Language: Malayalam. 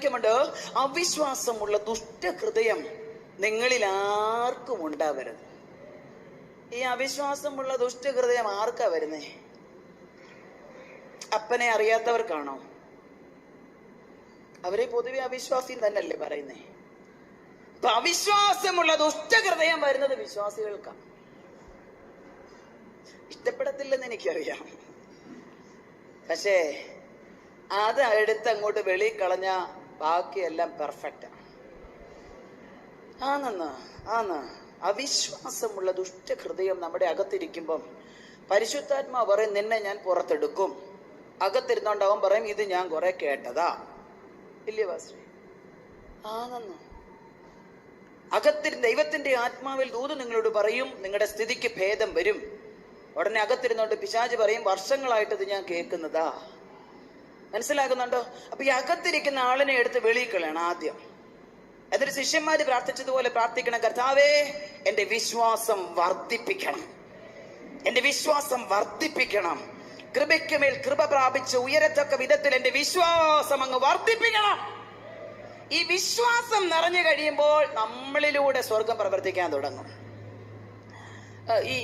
വാക്യമുണ്ട്, അവിശ്വാസമുള്ള ദുഷ്ടഹൃദയം നിങ്ങളിൽ ആർക്കും ഉണ്ടാവരുത്. ഈ അവിശ്വാസമുള്ള ദുഷ്ടഹൃദയം ആർക്കാ വരുന്നേ? അപ്പനെ അറിയാത്തവർക്കാണോ? അവരെ പൊതുവെ അവിശ്വാസി തന്നെയല്ലേ പറയുന്നേ. അപ്പൊ അവിശ്വാസമുള്ള ദുഷ്ടഹൃദയം വരുന്നത് വിശ്വാസികൾക്കാണ്. ഇഷ്ടപ്പെടത്തില്ലെന്ന് എനിക്കറിയാം, പക്ഷേ അത് എടുത്ത് അങ്ങോട്ട് വെളിയിൽ കളഞ്ഞ ബാക്കിയെല്ലാം പെർഫെക്റ്റാണ്. ആന്ന് അവിശ്വാസമുള്ള ദുഷ്ടഹൃദയം നമ്മുടെ അകത്തിരിക്കുമ്പം പരിശുദ്ധാത്മാവ് പറയും, നിന്നെ ഞാൻ പുറത്തെടുക്കും. അകത്തിരുന്നോണ്ട് അവൻ പറയും, ഇത് ഞാൻ കുറെ കേട്ടതാ. ഇല്ലേ വാസ്ത്രീ? ആണെന്ന് അകത്തിരുന്ന് ദൈവത്തിന്റെ ആത്മാവിൽ ദൂത് നിങ്ങളോട് പറയും, നിങ്ങളുടെ സ്ഥിതിക്ക് ഭേദം വരും. ഉടനെ അകത്തിരുന്നോണ്ട് പിശാച് പറയും, വർഷങ്ങളായിട്ട് ഇത് ഞാൻ കേൾക്കുന്നതാ. മനസ്സിലാകുന്നുണ്ടോ? അപ്പൊ ഈ അകത്തിരിക്കുന്ന ആളിനെ എടുത്ത് വെളിയിൽ കളയണം ആദ്യം. എന്നിട്ട് ശിഷ്യന്മാര് പ്രാർത്ഥിച്ചതുപോലെ പ്രാർത്ഥിക്കണം, കർത്താവേ എന്റെ വിശ്വാസം വർദ്ധിപ്പിക്കണം, എന്റെ വിശ്വാസം വർദ്ധിപ്പിക്കണം. കൃപയ്ക്ക് മേൽ കൃപ പ്രാപിച്ച് ഉയരത്തക്ക വിധത്തിൽ എന്റെ വിശ്വാസം അങ്ങ് വർദ്ധിപ്പിക്കണം. ഈ വിശ്വാസം നിറഞ്ഞു കഴിയുമ്പോൾ നമ്മളിലൂടെ സ്വർഗം പ്രവർത്തിക്കാൻ തുടങ്ങും. ഈ